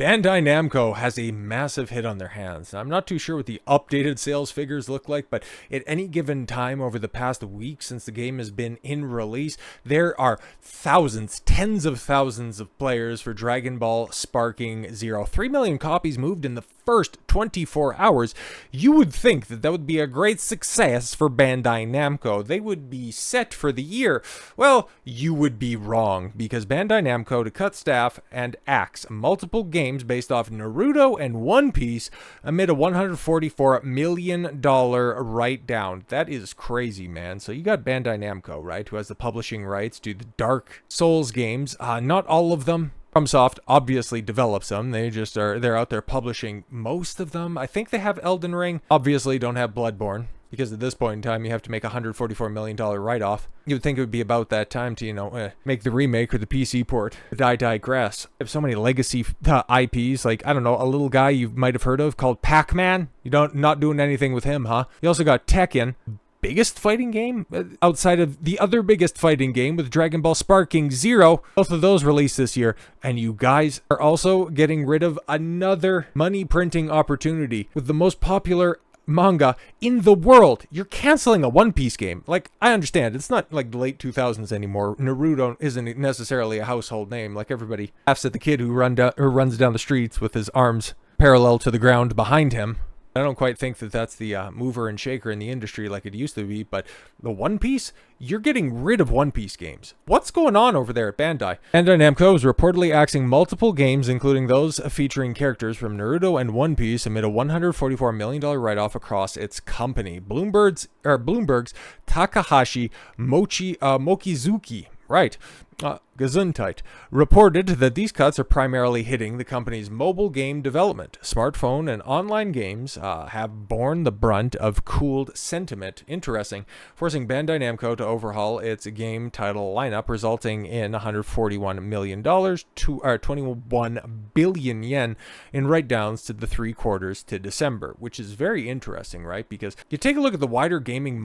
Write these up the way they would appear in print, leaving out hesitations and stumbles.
Bandai Namco has a massive hit on their hands. I'm not too sure what the updated sales figures look like, but at any given time over the past week since the game has been in release, there are thousands, tens of thousands of players for Dragon Ball Sparking Zero. 3 million copies moved in the first 24 hours. You would think that that would be a great success for Bandai Namco. They would be set for the year. Well, you would be wrong, because Bandai Namco, to cut staff and axe multiple games based off Naruto and One Piece amid a $144 million write-down. That is crazy, man. So you got Bandai Namco, right, who has the publishing rights to the Dark Souls games. Not all of them. FromSoft obviously develops them. They're out there publishing most of them. I think they have Elden Ring. Obviously don't have Bloodborne, because at this point in time you have to make a $144 million write-off. You would think it would be about that time to, make the remake or the PC port. But I digress. I have so many legacy IPs, like, I don't know, a little guy you might have heard of called Pac-Man. Not doing anything with him, huh? You also got Tekken. Biggest fighting game outside of the other biggest fighting game with Dragon Ball Sparking Zero. Both of those released this year, and you guys are also getting rid of another money printing opportunity with the most popular manga in the world. You're canceling a One Piece game. Like, I understand it's not like the late 2000s anymore. Naruto isn't necessarily a household name. Like, everybody laughs at the kid who runs down the streets with his arms parallel to the ground behind him. I don't quite think that that's the mover and shaker in the industry like it used to be, but the One Piece, you're getting rid of One Piece games. What's going on over there at Bandai? Bandai Namco is reportedly axing multiple games, including those featuring characters from Naruto and One Piece, amid a $144 million write-off across its company. Bloomberg's Takahashi Mochizuki, right, Gesundheit, reported that these cuts are primarily hitting the company's mobile game development. Smartphone and online games have borne the brunt of cooled sentiment. Interesting, forcing Bandai Namco to overhaul its game title lineup, resulting in $141 million to 21 billion yen in write-downs to the 3 quarters to December, which is very interesting, right? Because you take a look at the wider gaming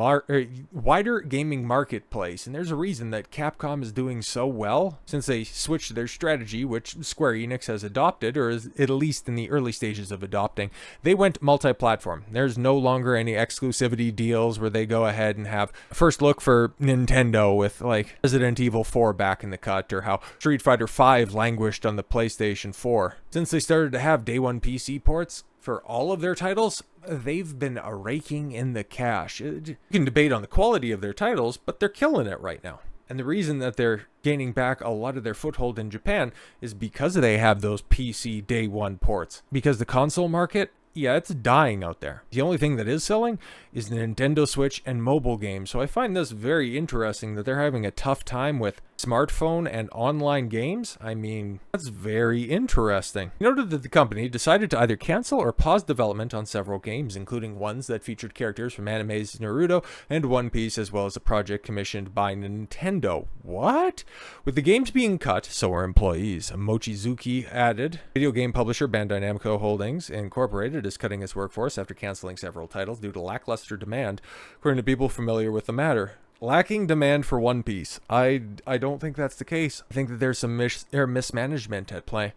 marketplace, and there's a reason that Capcom is doing so well since they switched their strategy, which Square Enix has adopted, or is at least in the early stages of adopting. They went multi-platform. There's no longer any exclusivity deals where they go ahead and have first look for Nintendo with like Resident Evil 4 back in the cut, or how Street Fighter 5 languished on the PlayStation 4. Since they started to have day one PC ports for all of their titles, they've been raking in the cash. You can debate on the quality of their titles, but they're killing it right now. And the reason that they're gaining back a lot of their foothold in Japan is because they have those PC day one ports. Because the console market, yeah, it's dying out there. The only thing that is selling is the Nintendo Switch and mobile games. So I find this very interesting that they're having a tough time with smartphone and online games. I mean, that's very interesting. He noted that the company decided to either cancel or pause development on several games, including ones that featured characters from anime's Naruto and One Piece, as well as a project commissioned by Nintendo. What? With the games being cut, so are employees. Mochizuki added, video game publisher Bandai Namco Holdings Incorporated is cutting its workforce after canceling several titles due to lackluster demand, according to people familiar with the matter. Lacking demand for One Piece. I don't think that's the case. I think that there's some mismanagement at play.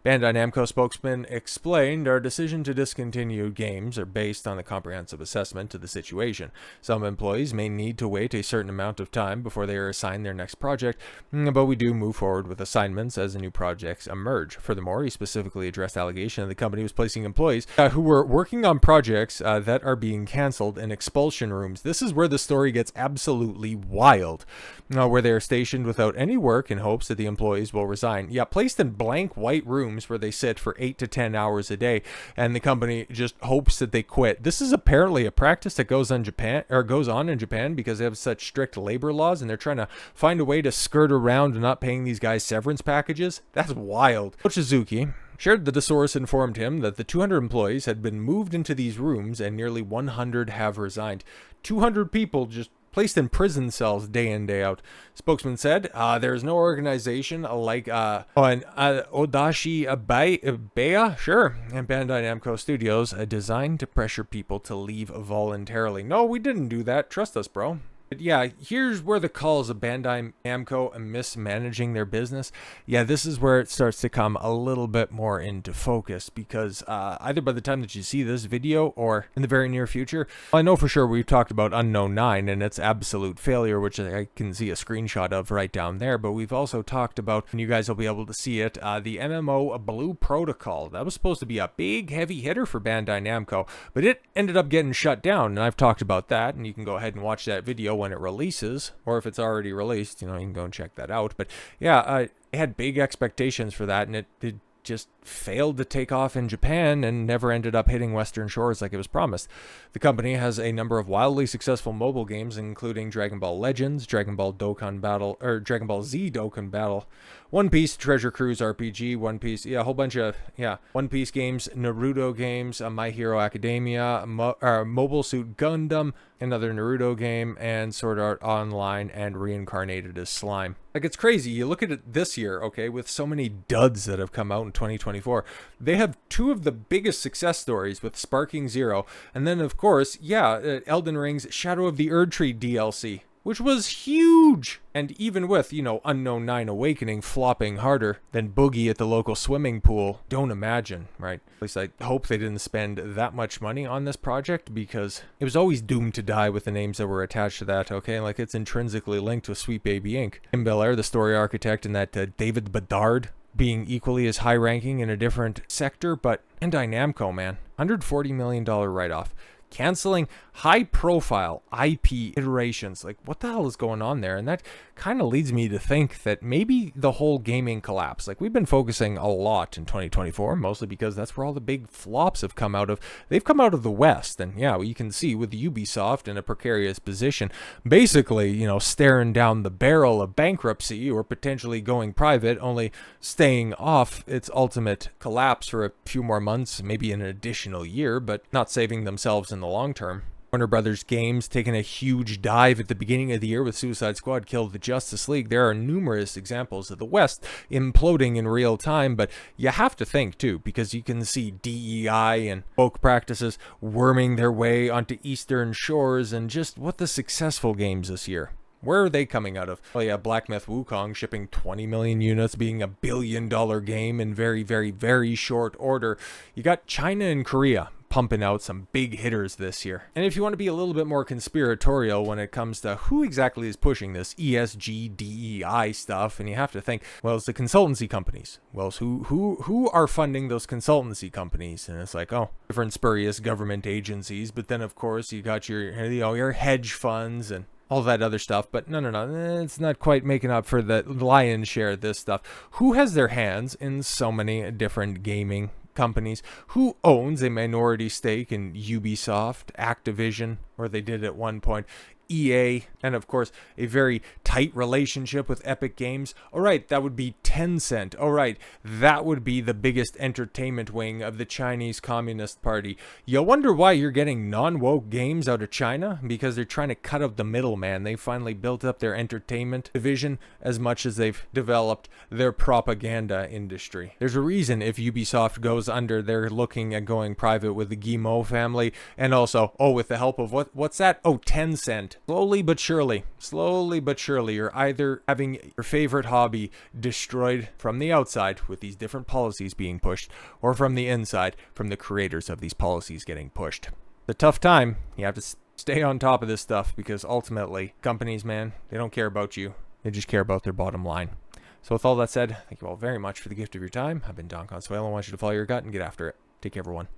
Bandai Namco spokesman explained, our decision to discontinue games are based on a comprehensive assessment of the situation. Some employees may need to wait a certain amount of time before they are assigned their next project, but we do move forward with assignments as the new projects emerge. Furthermore, he specifically addressed allegation that the company was placing employees who were working on projects that are being canceled in expulsion rooms. This is where the story gets absolutely wild, where they are stationed without any work in hopes that the employees will resign. Yeah, placed in blank white rooms where they sit for 8 to 10 hours a day, and the company just hopes that they quit. This is apparently a practice that goes on in Japan because they have such strict labor laws, and they're trying to find a way to skirt around not paying these guys severance packages. That's wild. Mochizuki shared that the source informed him that the 200 employees had been moved into these rooms and nearly 100 have resigned. 200 people just placed in prison cells day in, day out. Spokesman said, there is no organization like Odashi Baya, sure, and Bandai Namco Studios designed to pressure people to leave voluntarily. No, we didn't do that. Trust us, bro. But yeah, here's where the calls of Bandai Namco and mismanaging their business. Yeah, this is where it starts to come a little bit more into focus because either by the time that you see this video or in the very near future, I know for sure we've talked about Unknown 9 and its absolute failure, which I can see a screenshot of right down there. But we've also talked about, and you guys will be able to see it, the MMO Blue Protocol. That was supposed to be a big heavy hitter for Bandai Namco, but it ended up getting shut down. And I've talked about that, and you can go ahead and watch that video when it releases, or if it's already released, you can go and check that out. But yeah, I had big expectations for that, and it just failed to take off in Japan and never ended up hitting Western shores like it was promised. The company has a number of wildly successful mobile games, including Dragon Ball Legends, Dragon Ball Dokkan Battle, or Dragon Ball Z Dokkan Battle, One Piece, Treasure Cruise RPG, One Piece, a whole bunch of, One Piece games, Naruto games, My Hero Academia, Mobile Suit Gundam, another Naruto game, and Sword Art Online, and Reincarnated as Slime. Like, it's crazy. You look at it this year, okay, with so many duds that have come out in 2024. They have two of the biggest success stories with Sparking Zero, and then, of course, Elden Ring's Shadow of the Erdtree DLC, which was huge. And even with, Unknown 9 Awakening flopping harder than Boogie at the local swimming pool, don't imagine, right? At least I hope they didn't spend that much money on this project, because it was always doomed to die with the names that were attached to that, okay? Like, it's intrinsically linked with Sweet Baby Inc. Kim Belair, the story architect, and that David Bedard being equally as high-ranking in a different sector, but Bandai Namco, man, $140 million write-off. Canceling high-profile IP iterations. Like, what the hell is going on there? And that kind of leads me to think that maybe the whole gaming collapse, like, we've been focusing a lot in 2024, mostly because that's where all the big flops have come out of. They've come out of the West, and yeah, you can see with Ubisoft in a precarious position, basically, staring down the barrel of bankruptcy or potentially going private, only staying off its ultimate collapse for a few more months, maybe an additional year, but not saving themselves in the long term. Warner Brothers Games taking a huge dive at the beginning of the year with Suicide Squad Kill the Justice League. There are numerous examples of the West imploding in real time, but you have to think too, because you can see DEI and woke practices worming their way onto Eastern shores, and just what the successful games this year. Where are they coming out of? Oh yeah, Black Myth Wukong shipping 20 million units, being a $1 billion game in very, very, very short order. You got China and Korea pumping out some big hitters this year. And if you want to be a little bit more conspiratorial when it comes to who exactly is pushing this ESG DEI stuff, and you have to think, well, it's the consultancy companies. Well, it's who are funding those consultancy companies? And it's like, oh, different spurious government agencies. But then, of course, you got your hedge funds and all that other stuff. But no, it's not quite making up for the lion's share of this stuff. Who has their hands in so many different gaming companies? Who owns a minority stake in Ubisoft, Activision, or they did at one point, EA, and of course a very tight relationship with Epic Games? All right, that would be Tencent. All right, that would be the biggest entertainment wing of the Chinese Communist Party. You wonder why you're getting non-woke games out of China? Because they're trying to cut out the middleman. They finally built up their entertainment division as much as they've developed their propaganda industry. There's a reason if Ubisoft goes under, they're looking at going private with the Guillemot family, and also, with the help of what's that? Tencent. Slowly but surely, you're either having your favorite hobby destroyed from the outside with these different policies being pushed, or from the inside from the creators of these policies getting pushed. It's a tough time. You have to stay on top of this stuff, because ultimately, companies, man, they don't care about you. They just care about their bottom line. So with all that said, thank you all very much for the gift of your time. I've been Don Consuelo. I want you to follow your gut and get after it. Take care, everyone.